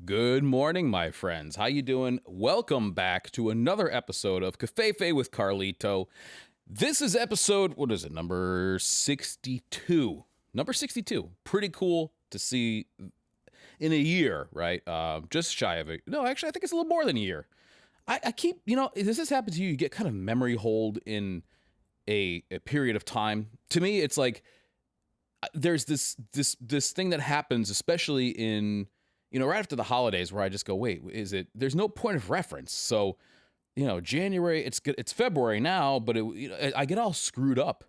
Good morning, my friends. How you doing? Welcome back to another episode of Cafefe with Carlito. This is episode, what is it, number 62. Number 62. Pretty cool to see in a year, right? Just shy of it. No, actually, I think it's a little more than a year. I keep, does this happen to you? You get kind of memory hold in a period of time. To me, it's like there's this thing that happens, especially in right after the holidays, where I just go, wait, is it? There's no point of reference. So, January, it's February now, but I get all screwed up,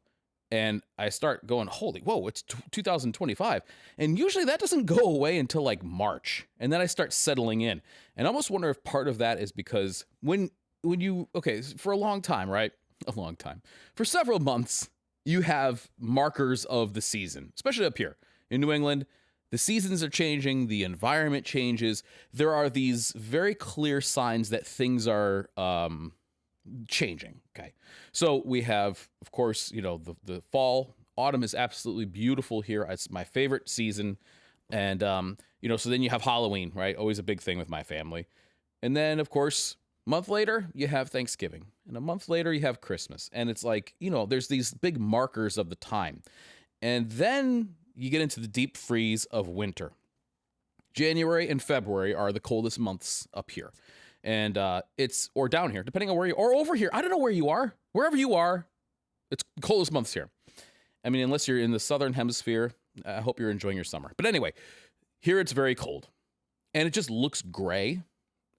and I start going, whoa, it's 2025, and usually that doesn't go away until like March, and then I start settling in, and I almost wonder if part of that is because when you for a long time, right, for several months, you have markers of the season, especially up here in New England. The seasons are changing, the environment changes. There are these very clear signs that things are changing, okay? So we have, of course, the fall. Autumn is absolutely beautiful here. It's my favorite season. And, so then you have Halloween, right? Always a big thing with my family. And then, of course, a month later, you have Thanksgiving. And a month later, you have Christmas. And it's like, there's these big markers of the time. And then you get into the deep freeze of winter. January and February are the coldest months up here. And or down here, depending on where you or over here. I don't know where you are. Wherever you are, it's coldest months here. I mean, unless you're in the southern hemisphere, I hope you're enjoying your summer. But anyway, here it's very cold. And it just looks gray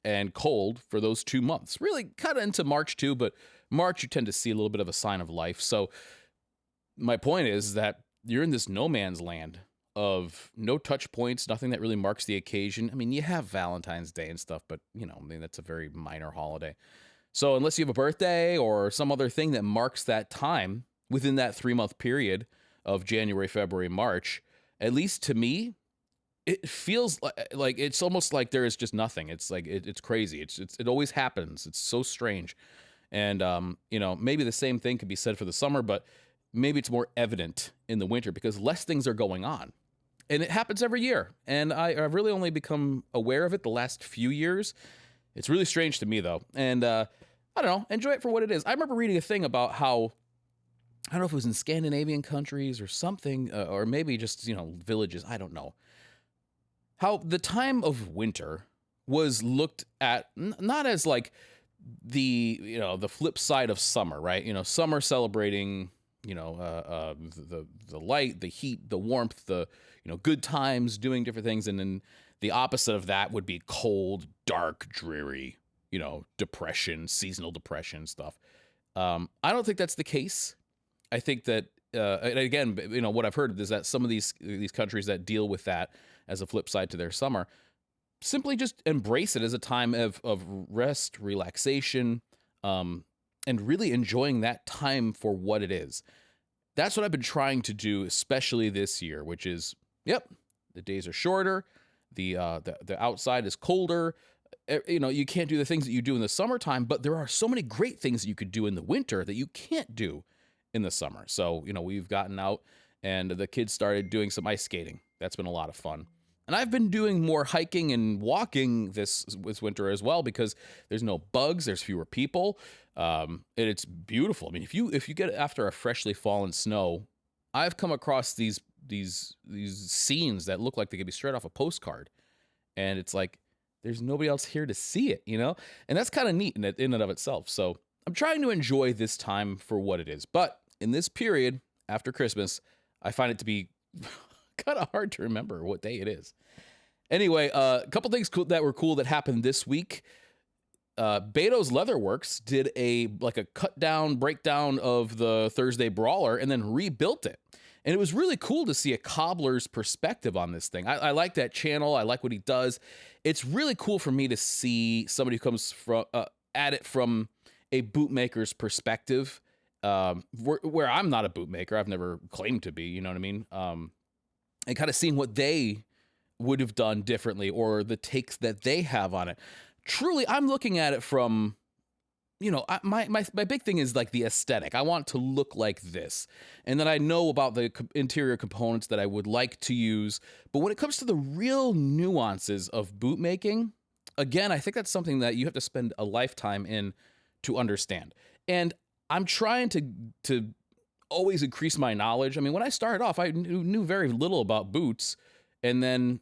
and cold for those 2 months. Really kind of into March too, but March you tend to see a little bit of a sign of life. So my point is that you're in this no man's land of no touch points, nothing that really marks the occasion. I mean, you have Valentine's Day and stuff, but that's a very minor holiday. So unless you have a birthday or some other thing that marks that time within that 3-month period of January, February, March, at least to me, it feels like it's almost like there is just nothing. It's like, it's crazy. It always happens. It's so strange. And, maybe the same thing could be said for the summer, but maybe it's more evident in the winter because less things are going on. And it happens every year. And I've really only become aware of it the last few years. It's really strange to me, though. And I don't know, enjoy it for what it is. I remember reading a thing about how, I don't know if it was in Scandinavian countries or something, or maybe just, villages, I don't know, how the time of winter was looked at not as like the flip side of summer, right? Summer celebrating the light, the heat, the warmth, the, good times, doing different things. And then the opposite of that would be cold, dark, dreary, depression, seasonal depression stuff. I don't think that's the case. I think that, and again, what I've heard is that some of these countries that deal with that as a flip side to their summer simply just embrace it as a time of rest, relaxation, and really enjoying that time for what it is. That's what I've been trying to do, especially this year, which is, the days are shorter, the outside is colder. You can't do the things that you do in the summertime, but there are so many great things that you could do in the winter that you can't do in the summer. So, we've gotten out and the kids started doing some ice skating. That's been a lot of fun. And I've been doing more hiking and walking this winter as well because there's no bugs, there's fewer people, and it's beautiful. I mean, if you get after a freshly fallen snow, I've come across these scenes that look like they could be straight off a postcard, and it's like there's nobody else here to see it, and that's kind of neat in and of itself. So I'm trying to enjoy this time for what it is, but in this period after Christmas, I find it to be kind of hard to remember what day it is. Anyway, a couple things that were cool that happened this week. Beto's Leatherworks did a cut down breakdown of the Thursday Brawler and then rebuilt it. And it was really cool to see a cobbler's perspective on this thing. I like that channel. I like what he does. It's really cool for me to see somebody who comes from at it from a bootmaker's perspective, where I'm not a bootmaker. I've never claimed to be, you know what I mean? And kind of seeing what they would have done differently or the takes that they have on it. Truly, I'm looking at it from my big thing is like the aesthetic. I want to look like this. And then I know about the interior components that I would like to use. But when it comes to the real nuances of boot making, again, I think that's something that you have to spend a lifetime in to understand. And I'm trying to always increase my knowledge. I mean, when I started off, I knew very little about boots. And then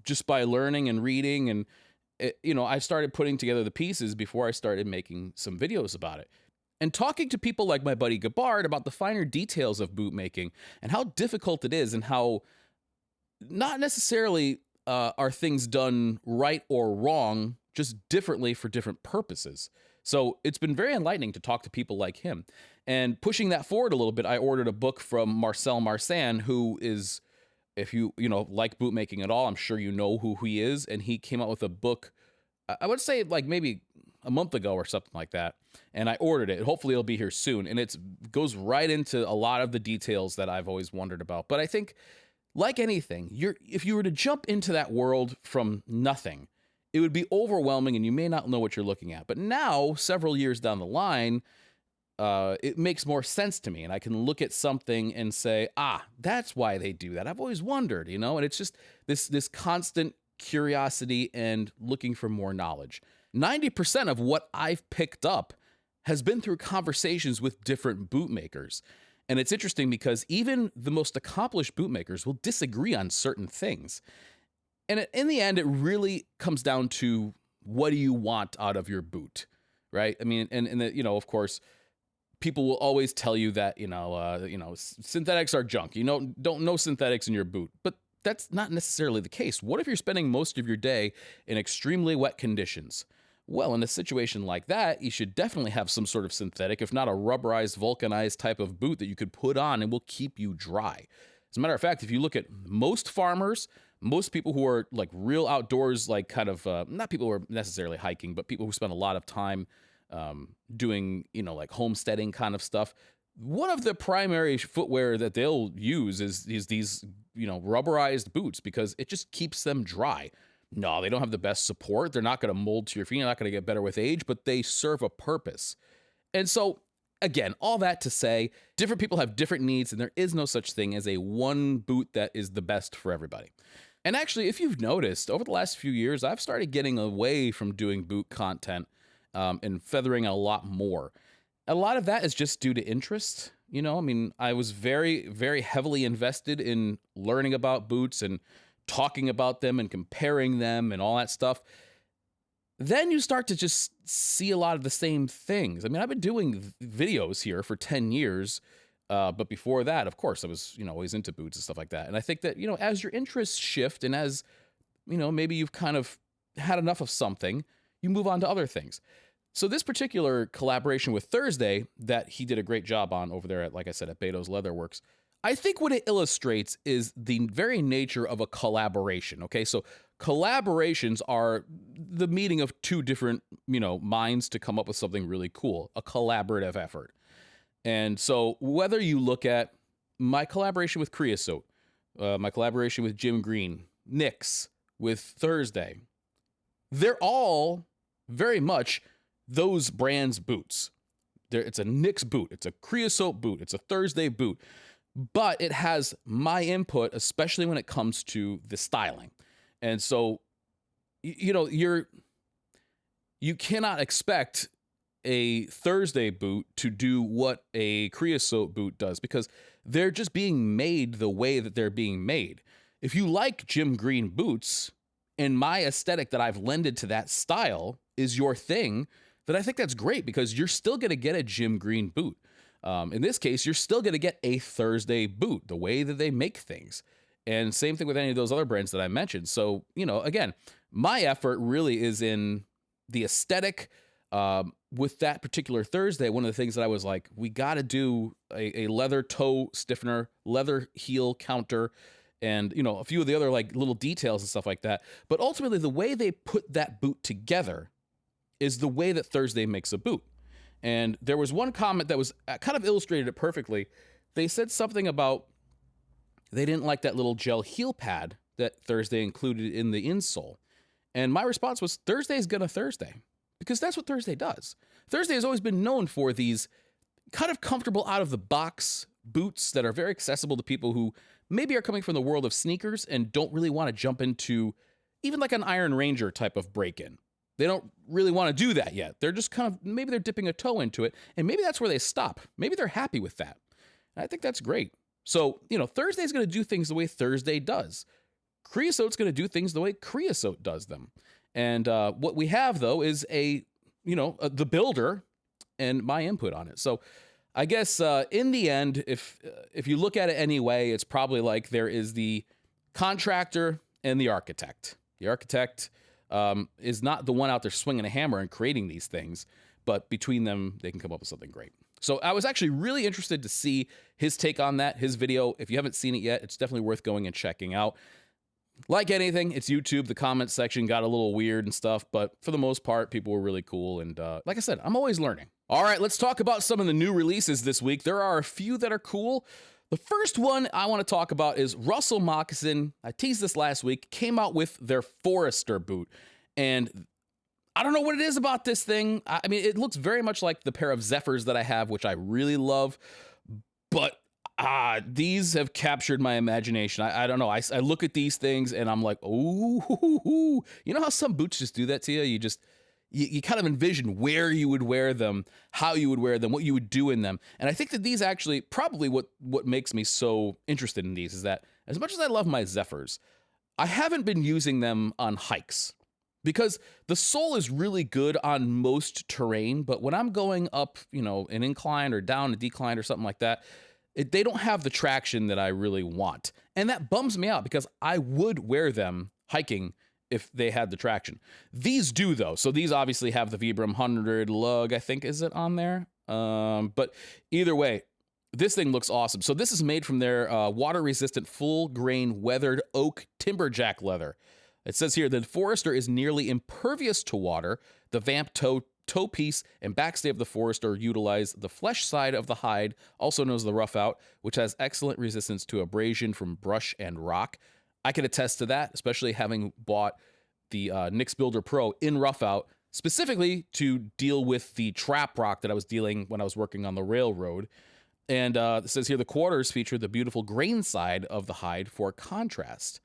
just by learning and reading and I started putting together the pieces before I started making some videos about it. And talking to people like my buddy Gabbard about the finer details of boot making and how difficult it is and how not necessarily are things done right or wrong, just differently for different purposes. So it's been very enlightening to talk to people like him. And pushing that forward a little bit, I ordered a book from Marcel Marsan, who is, if you like boot making at all, I'm sure you know who he is. And he came out with a book, I would say like maybe a month ago or something like that. And I ordered it. Hopefully it'll be here soon. And it goes right into a lot of the details that I've always wondered about. But I think, like anything, if you were to jump into that world from nothing, it would be overwhelming and you may not know what you're looking at. But now, several years down the line, it makes more sense to me. And I can look at something and say, that's why they do that. I've always wondered, and it's just this constant curiosity and looking for more knowledge. 90% of what I've picked up has been through conversations with different bootmakers. And it's interesting because even the most accomplished bootmakers will disagree on certain things. And in the end, it really comes down to what do you want out of your boot, right? I mean, and of course, people will always tell you that, synthetics are junk. Don't know synthetics in your boot. But that's not necessarily the case. What if you're spending most of your day in extremely wet conditions? Well, in a situation like that, you should definitely have some sort of synthetic, if not a rubberized, vulcanized type of boot that you could put on and will keep you dry. As a matter of fact, if you look at most farmers, most people who are like real outdoors, like kind of, not people who are necessarily hiking, but people who spend a lot of time doing, like homesteading kind of stuff, one of the primary footwear that they'll use is these, rubberized boots because it just keeps them dry. No, they don't have the best support. They're not going to mold to your feet. They're not going to get better with age, but they serve a purpose. And so, again, all that to say, different people have different needs, and there is no such thing as a one boot that is the best for everybody. And actually, if you've noticed, over the last few years, I've started getting away from doing boot content and feathering a lot more. A lot of that is just due to interest. I was very, very heavily invested in learning about boots and talking about them and comparing them and all that stuff. Then you start to just see a lot of the same things. I mean, I've been doing videos here for 10 years, but before that, of course, I was, always into boots and stuff like that. And I think that, as your interests shift and as, maybe you've kind of had enough of something, you move on to other things. So this particular collaboration with Thursday that he did a great job on over there at, like I said, at Beto's Leatherworks, I think what it illustrates is the very nature of a collaboration. Okay, so collaborations are the meeting of two different, minds to come up with something really cool, a collaborative effort. And so whether you look at my collaboration with Creosote, my collaboration with Jim Green, Nix, with Thursday, they're all very much those brands' boots. It's a Nix boot, it's a Creosote boot, it's a Thursday boot. But it has my input, especially when it comes to the styling. And so, you cannot expect a Thursday boot to do what a Creosote boot does because they're just being made the way that they're being made. If you like Jim Green boots and my aesthetic that I've lended to that style is your thing, then I think that's great because you're still going to get a Jim Green boot. In this case, you're still going to get a Thursday boot, the way that they make things. And same thing with any of those other brands that I mentioned. So, again, my effort really is in the aesthetic. With that particular Thursday, one of the things that I was like, we got to do a leather toe stiffener, leather heel counter, and, a few of the other like little details and stuff like that. But ultimately, the way they put that boot together is the way that Thursday makes a boot. And there was one comment that was kind of illustrated it perfectly. They said something about they didn't like that little gel heel pad that Thursday included in the insole. And my response was, Thursday's gonna Thursday. because that's what Thursday does. Thursday has always been known for these kind of comfortable out of the box boots that are very accessible to people who maybe are coming from the world of sneakers and don't really want to jump into even like an Iron Ranger type of break-in. They don't really want to do that yet. They're just kind of, maybe they're dipping a toe into it, and maybe that's where they stop. Maybe they're happy with that. And I think that's great. So, Thursday's going to do things the way Thursday does. Creosote's going to do things the way Creosote does them. And what we have, though, is the builder and my input on it. So I guess in the end, if you look at it anyway, it's probably like there is the contractor and the architect. The architect is not the one out there swinging a hammer and creating these things, but between them, they can come up with something great. So I was actually really interested to see his take on that, his video. If you haven't seen it yet, it's definitely worth going and checking out. Like anything, it's YouTube. The comments section got a little weird and stuff, but for the most part, people were really cool. And like I said, I'm always learning. All right, let's talk about some of the new releases this week. There are a few that are cool. The first one I want to talk about is Russell Moccasin. I teased this last week, came out with their Forrester boot. And I don't know what it is about this thing. I mean, it looks very much like the pair of Zephyrs that I have, which I really love. But these have captured my imagination. I don't know. I look at these things and I'm like, ooh. You know how some boots just do that to you? You kind of envision where you would wear them, how you would wear them, what you would do in them. And I think that these actually, probably what makes me so interested in these is that as much as I love my Zephyrs, I haven't been using them on hikes because the sole is really good on most terrain. But when I'm going up, an incline or down a decline or something like that, they don't have the traction that I really want. And that bums me out because I would wear them hiking if they had the traction. These do, though. So these obviously have the Vibram 100 lug, I think, is it on there? But either way, this thing looks awesome. So this is made from their water-resistant, full-grain, weathered oak timberjack leather. It says here that Forrester is nearly impervious to water. The vamp toe piece and backstay of the Forrester utilize the flesh side of the hide, also known as the rough out, which has excellent resistance to abrasion from brush and rock. I can attest to that, especially having bought the Nix Builder Pro in rough out, specifically to deal with the trap rock that I was dealing when I was working on the railroad. And it says here the quarters feature the beautiful grain side of the hide for contrast.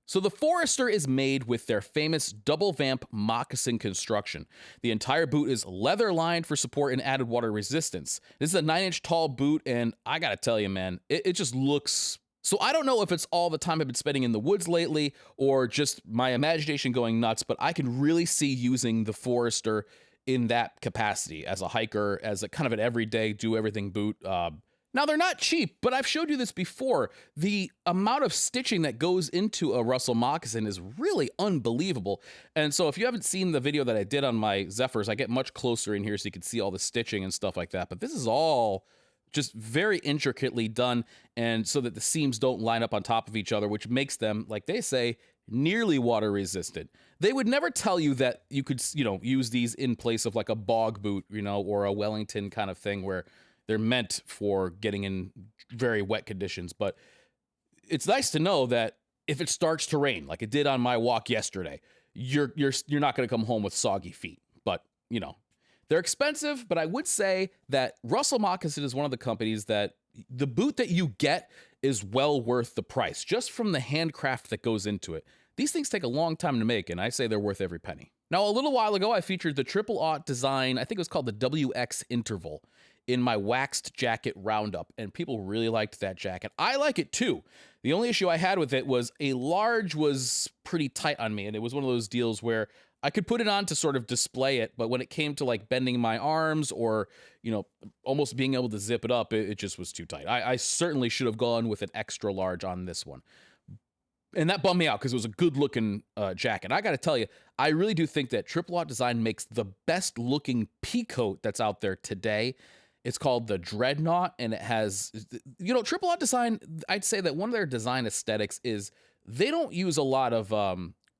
So the Forrester is made with their famous double vamp moccasin construction. The entire boot is leather lined for support and added water resistance. This is a 9-inch tall boot, and I gotta tell you, man, it just looks... So I don't know if it's all the time I've been spending in the woods lately or just my imagination going nuts, but I can really see using the Forrester in that capacity as a hiker, as a kind of an everyday do everything boot. Now, they're not cheap, but I've showed you this before. The amount of stitching that goes into a Russell Moccasin is really unbelievable. And so if you haven't seen the video that I did on my Zephyrs, I get much closer in here so you can see all the stitching and stuff like that. But this is all just very intricately done, and so that the seams don't line up on top of each other, which makes them, like they say, nearly water resistant. They would never tell you that you could, use these in place of like a bog boot, or a Wellington kind of thing where they're meant for getting in very wet conditions. But it's nice to know that if it starts to rain, like it did on my walk yesterday, you're not going to come home with soggy feet. But, they're expensive, but I would say that Russell Moccasin is one of the companies that the boot that you get is well worth the price, just from the handcraft that goes into it. These things take a long time to make, and I say they're worth every penny. Now, a little while ago, I featured the Tripot design, I think it was called the WX Interval, in my waxed jacket roundup, and people really liked that jacket. I like it too. The only issue I had with it was a large was pretty tight on me, and it was one of those deals where I could put it on to sort of display it, but when it came to like bending my arms or, almost being able to zip it up, it just was too tight. I certainly should have gone with an extra large on this one. And that bummed me out because it was a good looking jacket. I got to tell you, I really do think that Tripot Design makes the best looking peacoat that's out there today. It's called the Dreadnought, and it has, Tripot Design, I'd say that one of their design aesthetics is they don't use a lot of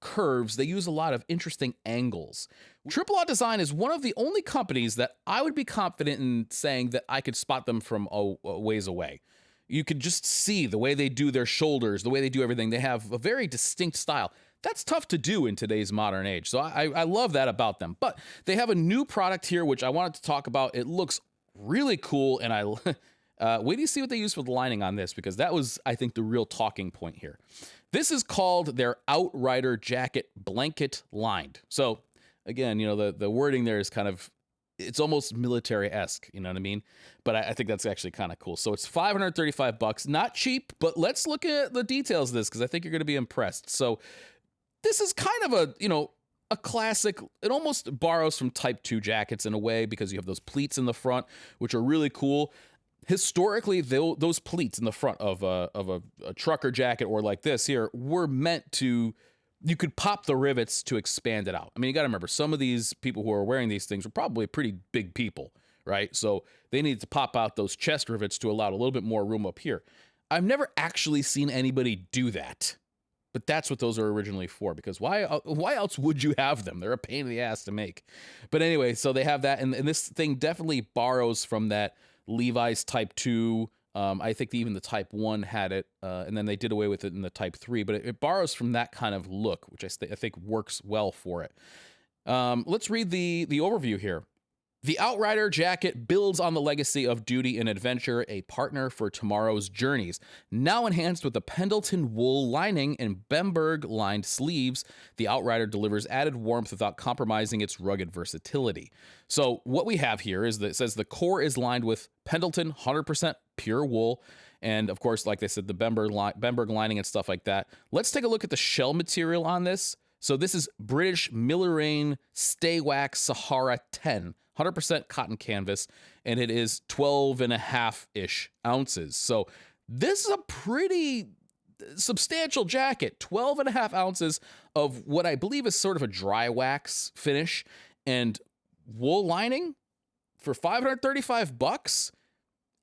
curves. They use a lot of interesting angles. Tripot Design is one of the only companies that I would be confident in saying that I could spot them from a ways away. You could just see the way they do their shoulders, the way they do everything. They have a very distinct style. that's tough to do in today's modern age. So I love that about them. But they have a new product here, which I wanted to talk about. It looks really cool, and I wait till you see what they use for the lining on this, because that was, I think, the real talking point here. This is called their Outrider jacket blanket lined. So again, you know, the wording there is kind of, it's almost military-esque, you know what I mean? But I think that's actually kind of cool. So it's $535, not cheap, but let's look at the details of this, because I think you're going to be impressed. So this is kind of a, you know, a classic. It almost borrows from Type 2 jackets in a way, because you have those pleats in the front, which are really cool. Historically, those pleats in the front of a trucker jacket, or like this here, were meant to, you could pop the rivets to expand it out. I mean, you got to remember, some of these people who are wearing these things were probably pretty big people, right? So they needed to pop out those chest rivets to allow a little bit more room up here. I've never actually seen anybody do that, but that's what those are originally for, because why else would you have them? They're a pain in the ass to make. But anyway, so they have that, and this thing definitely borrows from that Levi's Type 2. I think even the Type 1 had it, and then they did away with it in the Type 3, but it borrows from that kind of look, which I think works well for it. Let's read the overview here. The Outrider jacket builds on the legacy of duty and adventure, a partner for tomorrow's journeys. Now enhanced with a Pendleton wool lining and Bemberg-lined sleeves, the Outrider delivers added warmth without compromising its rugged versatility. So what we have here is that it says the core is lined with Pendleton 100% pure wool, and of course, like they said, the Bemberg lining and stuff like that. Let's take a look at the shell material on this. So this is British Millerain Stay Wax Sahara 10. 100% cotton canvas, and it is 12.5-ish ounces. So this is a pretty substantial jacket. 12.5 ounces of what I believe is sort of a dry wax finish, and wool lining for $535.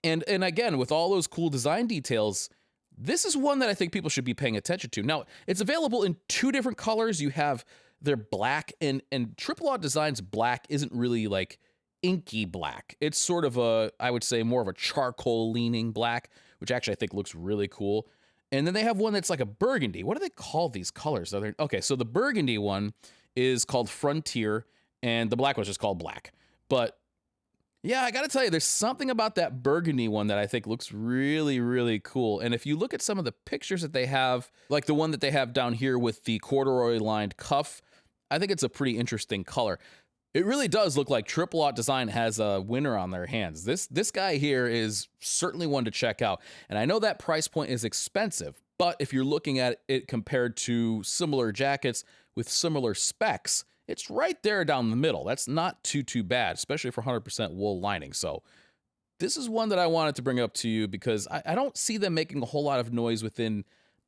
And again, with all those cool design details, this is one that I think people should be paying attention to. Now, it's available in 2 different colors. You have their black, and Tripot Designs black isn't really like inky black. It's sort of I would say more of a charcoal leaning black, which actually I think looks really cool. And then they have one that's like a burgundy. What do they call these colors? Okay, so the burgundy one is called Frontier, and the black one's just called black. But yeah, I gotta tell you, there's something about that burgundy one that I think looks really, really cool. And if you look at some of the pictures that they have, like the one that they have down here with the corduroy lined cuff, I think it's a pretty interesting color. It really does look like Tripot Design has a winner on their hands. This guy here is certainly one to check out. And I know that price point is expensive, but if you're looking at it compared to similar jackets with similar specs, it's right there down the middle. That's not too bad, especially for 100% wool lining. So this is one that I wanted to bring up to you, because I don't see them making a whole lot of noise within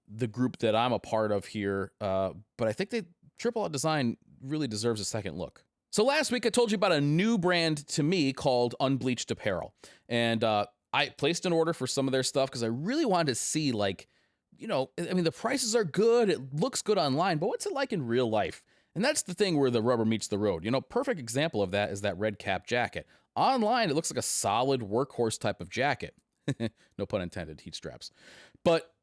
the group that I'm a part of here. But I think Tripot Design really deserves a second look. So last week I told you about a new brand to me called Unbleached Apparel. And I placed an order for some of their stuff because I really wanted to see, like, you know, I mean, the prices are good. It looks good online, but what's it like in real life? And that's the thing where the rubber meets the road. You know, perfect example of that is that red cap jacket. Online, it looks like a solid workhorse type of jacket. No pun intended, heat straps. But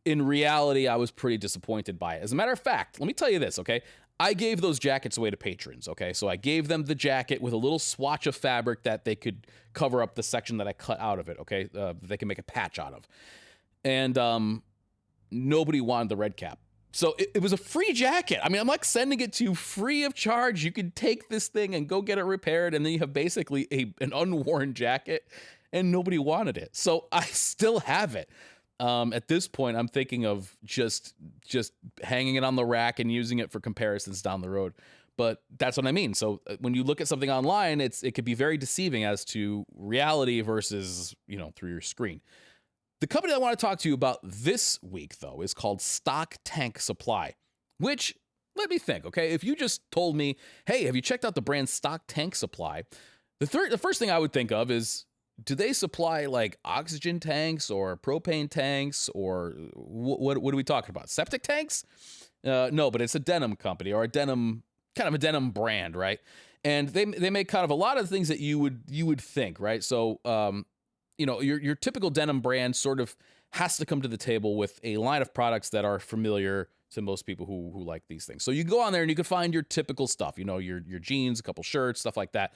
in reality, I was pretty disappointed by it. As a matter of fact, let me tell you this, okay? I gave those jackets away to patrons, okay? So I gave them the jacket with a little swatch of fabric that they could cover up the section that I cut out of it, okay? They can make a patch out of. And nobody wanted the red cap. So it was a free jacket. I mean, I'm like sending it to you free of charge. You can take this thing and go get it repaired, and then you have basically an unworn jacket, and nobody wanted it. So I still have it. At this point, I'm thinking of just hanging it on the rack and using it for comparisons down the road. But that's what I mean. So when you look at something online, it could be very deceiving as to reality versus, you know, through your screen. The company I want to talk to you about this week, though, is called Stock Tank Supply, which, let me think, okay? If you just told me, hey, have you checked out the brand Stock Tank Supply? The first thing I would think of is, do they supply like oxygen tanks or propane tanks, or what are we talking about? Septic tanks? No, but it's a denim company, or kind of a denim brand, right? And they make kind of a lot of things that you would think, right? So, you know, your typical denim brand sort of has to come to the table with a line of products that are familiar to most people who like these things. So you go on there and you can find your typical stuff, you know, your jeans, a couple shirts, stuff like that.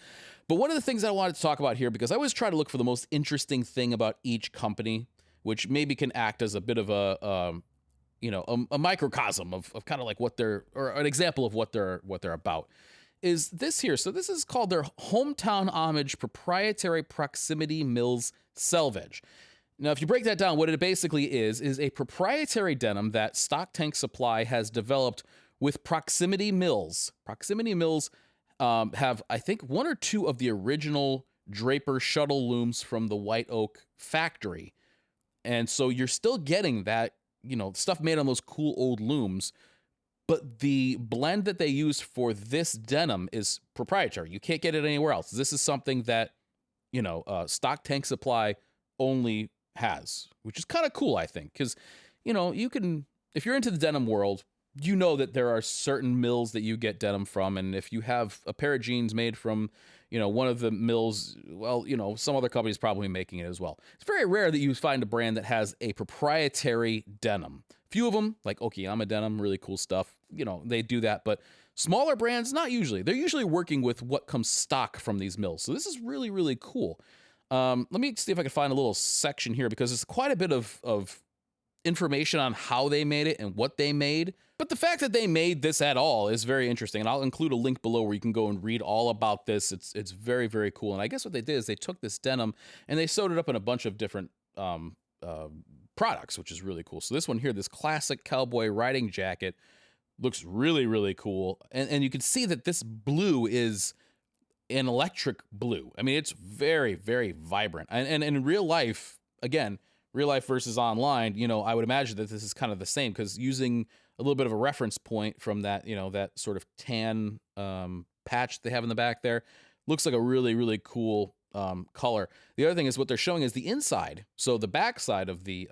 But one of the things I wanted to talk about here, because I always try to look for the most interesting thing about each company, which maybe can act as a bit of a microcosm of kind of like what they're, or an example of what they're about, is this here. So this is called their Hometown Homage Proprietary Proximity Mills Selvage. Now, if you break that down, what it basically is a proprietary denim that Stock Tank Supply has developed with Proximity Mills. Proximity Mills have, I think, one or two of the original Draper shuttle looms from the White Oak factory. And so you're still getting that, you know, stuff made on those cool old looms, but the blend that they use for this denim is proprietary. You can't get it anywhere else. This is something that, you know, Stock Tank Supply only has, which is kind of cool, I think, because, you know, you can, if you're into the denim world, you know that there are certain mills that you get denim from, and if you have a pair of jeans made from, you know, one of the mills, well, you know, some other company's probably making it as well. It's very rare that you find a brand that has a proprietary denim. Few of them, like Okayama Denim, really cool stuff, you know, they do that, but smaller brands, not usually. They're usually working with what comes stock from these mills, so this is really, really cool. Let me see if I can find a little section here, because it's quite a bit of information on how they made it and what they made. But the fact that they made this at all is very interesting. And I'll include a link below where you can go and read all about this. It's very, very cool. And I guess what they did is they took this denim and they sewed it up in a bunch of different products, which is really cool. So this one here, this classic cowboy riding jacket, looks really, really cool. And you can see that this blue is an electric blue. I mean, it's very, very vibrant. And in real life, again, real life versus online, you know, I would imagine that this is kind of the same, because using a little bit of a reference point from that, you know, that sort of tan patch they have in the back there, looks like a really, really cool color. The other thing is what they're showing is the inside. So the back side of the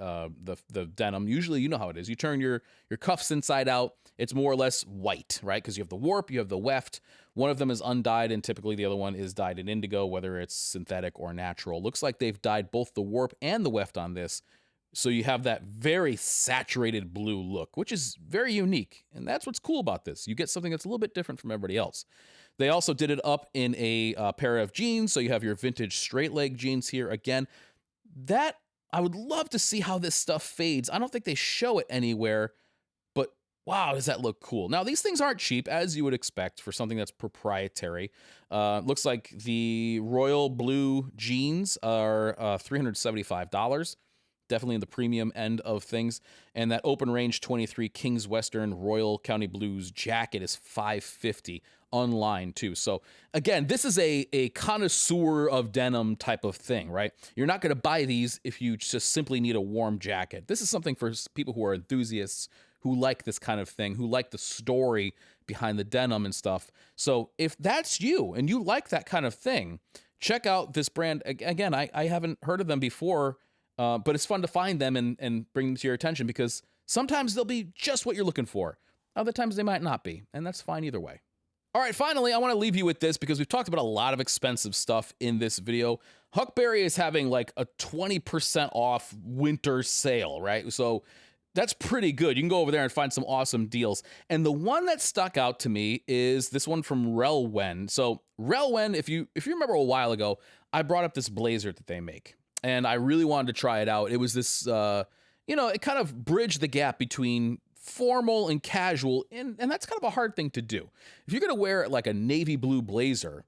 denim, usually, you know how it is. You turn your cuffs inside out. It's more or less white, right? Because you have the warp, you have the weft. One of them is undyed, and typically the other one is dyed in indigo, whether it's synthetic or natural. Looks like they've dyed both the warp and the weft on this. So you have that very saturated blue look, which is very unique. And that's what's cool about this. You get something that's a little bit different from everybody else. They also did it up in a pair of jeans. So you have your vintage straight leg jeans here. Again, that I would love to see how this stuff fades. I don't think they show it anywhere, but wow, does that look cool. Now, these things aren't cheap, as you would expect for something that's proprietary. Looks like the royal blue jeans are $375. Definitely in the premium end of things. And that open range 23 Kings Western Royal County Blues jacket is $550 online too. So again, this is a connoisseur of denim type of thing, right? You're not going to buy these if you just simply need a warm jacket. This is something for people who are enthusiasts, who like this kind of thing, who like the story behind the denim and stuff. So if that's you and you like that kind of thing, check out this brand. Again, I haven't heard of them before, but it's fun to find them and bring them to your attention, because sometimes they'll be just what you're looking for. Other times they might not be, and that's fine either way. All right, finally, I want to leave you with this, because we've talked about a lot of expensive stuff in this video. Huckberry is having like a 20% off winter sale, right? So that's pretty good. You can go over there and find some awesome deals. And the one that stuck out to me is this one from Relwen. So Relwen, if you remember a while ago, I brought up this blazer that they make, and I really wanted to try it out. It was this, it kind of bridged the gap between formal and casual, and that's kind of a hard thing to do. If you're going to wear like a navy blue blazer,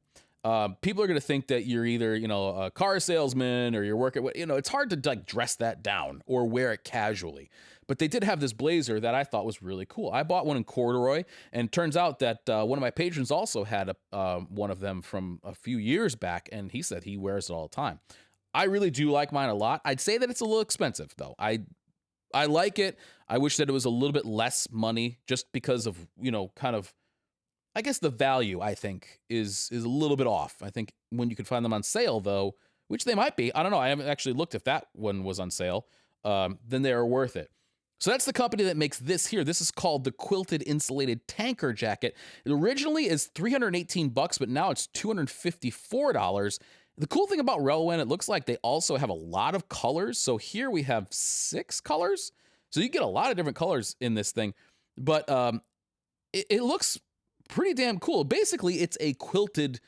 people are going to think that you're either, a car salesman, or you're working, it's hard to like dress that down or wear it casually. But they did have this blazer that I thought was really cool. I bought one in corduroy, and it turns out that one of my patrons also had one of them from a few years back, and he said he wears it all the time. I really do like mine a lot. I'd say that it's a little expensive, though. I like it. I wish that it was a little bit less money, just because of, I guess the value, I think, is a little bit off. I think when you can find them on sale, though, which they might be, I don't know, I haven't actually looked if that one was on sale, then they are worth it. So that's the company that makes this here. This is called the Quilted Insulated Tanker Jacket. It originally is $318, but now it's $254. The cool thing about Relwen, it looks like they also have a lot of colors. So here we have 6 colors. So you get a lot of different colors in this thing. But it looks pretty damn cool. Basically, it's a quilted,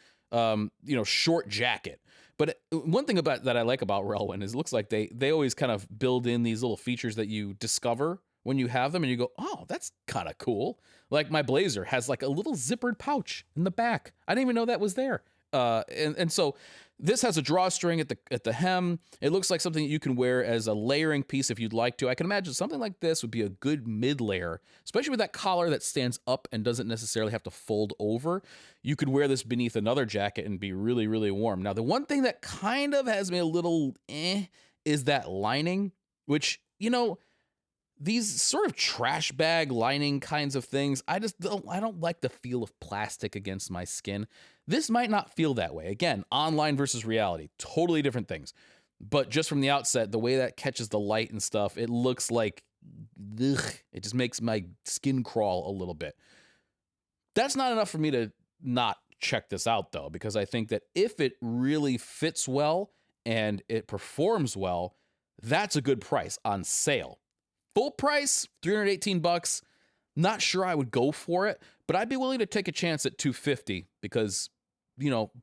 short jacket. But one thing about that I like about Relwyn is it looks like they always kind of build in these little features that you discover when you have them, and you go, oh, that's kind of cool. Like my blazer has like a little zippered pouch in the back. I didn't even know that was there. And so this has a drawstring at the hem. It looks like something that you can wear as a layering piece if you'd like to. I can imagine something like this would be a good mid layer, especially with that collar that stands up and doesn't necessarily have to fold over. You could wear this beneath another jacket and be really, really warm. Now, the one thing that kind of has me a little is that lining, which, these sort of trash bag lining kinds of things, I don't like the feel of plastic against my skin. This might not feel that way. Again, online versus reality, totally different things. But just from the outset, the way that catches the light and stuff, it looks like, ugh, it just makes my skin crawl a little bit. That's not enough for me to not check this out, though, because I think that if it really fits well and it performs well, that's a good price on sale. Full price, $318. Not sure I would go for it, but I'd be willing to take a chance at $250 because,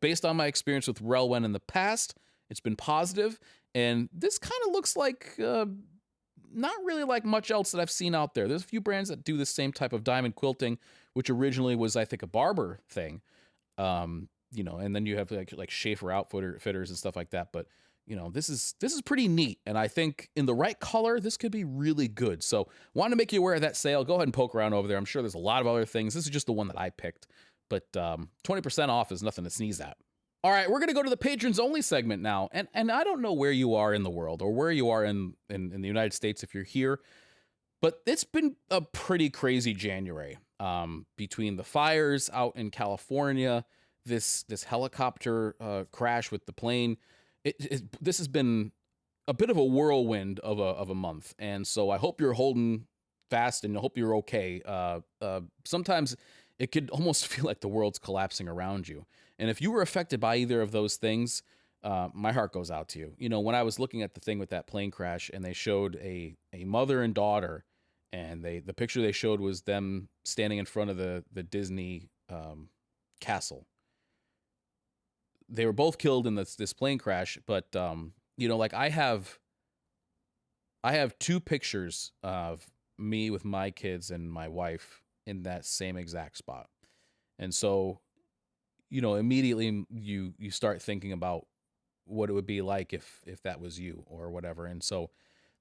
based on my experience with Relwyn in the past, it's been positive, and this kind of looks like not really like much else that I've seen out there. There's a few brands that do the same type of diamond quilting, which originally was, I think, a Barber thing, and then you have like Schaefer outfitters and stuff like that, but this is pretty neat, and I think in the right color, this could be really good. So, wanted to make you aware of that sale. Go ahead and poke around over there. I'm sure there's a lot of other things. This is just the one that I picked, but 20% off is nothing to sneeze at. All right, we're gonna go to the patrons only segment now, and I don't know where you are in the world or where you are in the United States if you're here, but it's been a pretty crazy January. Between the fires out in California, this helicopter crash with the plane. This has been a bit of a whirlwind of a month, and so I hope you're holding fast and I hope you're okay. Sometimes it could almost feel like the world's collapsing around you, and if you were affected by either of those things, my heart goes out to you. When I was looking at the thing with that plane crash, and they showed a mother and daughter, and the picture they showed was them standing in front of the Disney castle. They were both killed in this plane crash, but like I have two pictures of me with my kids and my wife in that same exact spot. And so, immediately you start thinking about what it would be like if that was you or whatever. And so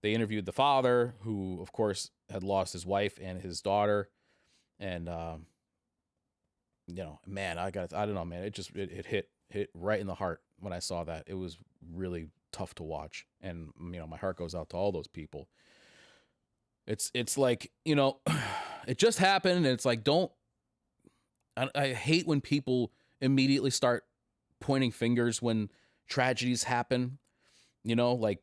they interviewed the father, who of course had lost his wife and his daughter. And man, I don't know, man, it hit right in the heart when I saw that. It was really tough to watch, and my heart goes out to all those people. It's like, it just happened, and it's like, I hate when people immediately start pointing fingers when tragedies happen. Like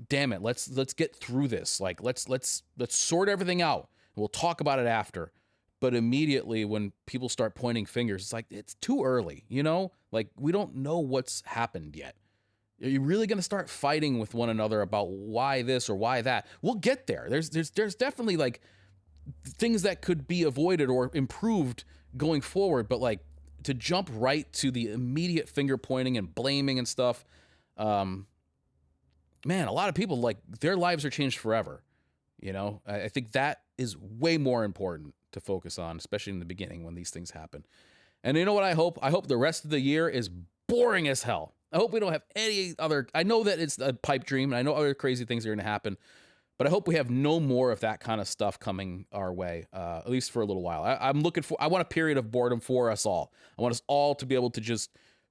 damn it, let's get through this. Like let's sort everything out. We'll talk about it after. But immediately when people start pointing fingers, it's like, it's too early, Like, we don't know what's happened yet. Are you really going to start fighting with one another about why this or why that? We'll get there. There's definitely, like, things that could be avoided or improved going forward. But, like, to jump right to the immediate finger pointing and blaming and stuff, man, a lot of people, like, their lives are changed forever. I think that is way more important to focus on, especially in the beginning when these things happen. And you know what I hope? I hope the rest of the year is boring as hell. I hope we don't have any other, I know that it's a pipe dream, and I know other crazy things are going to happen, but I hope we have no more of that kind of stuff coming our way, at least for a little while. I want a period of boredom for us all. I want us all to be able to just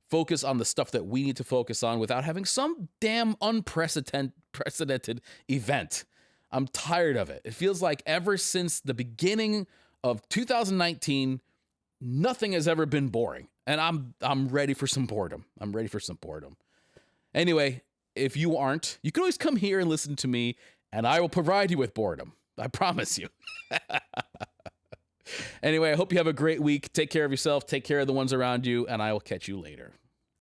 focus on the stuff that we need to focus on without having some damn unprecedented event. I'm tired of it. It feels like ever since the beginning of 2019, nothing has ever been boring, and I'm ready for some boredom. Anyway, if you aren't, you can always come here and listen to me, and I will provide you with boredom. I promise you. Anyway, I hope you have a great week. Take care of yourself. Take care of the ones around you, and I will catch you later.